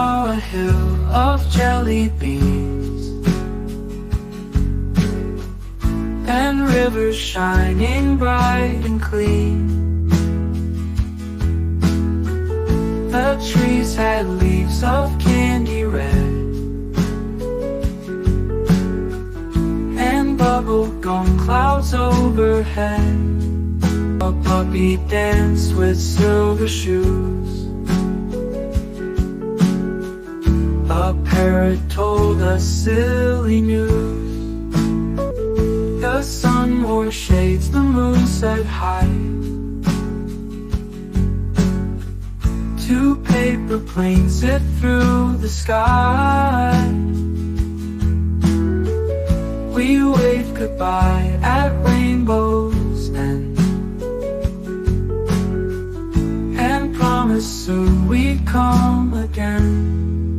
saw a hill of jelly beans and rivers shining bright and clean. The trees had leaves of candy red and bubblegum clouds overhead. A puppy danced with silver shoes. A parrot told us silly news. The sun wore shades, the moon said hi. Two paper planes zipped through the sky. We waved goodbye at rainbow's end and promised soon we'd come again.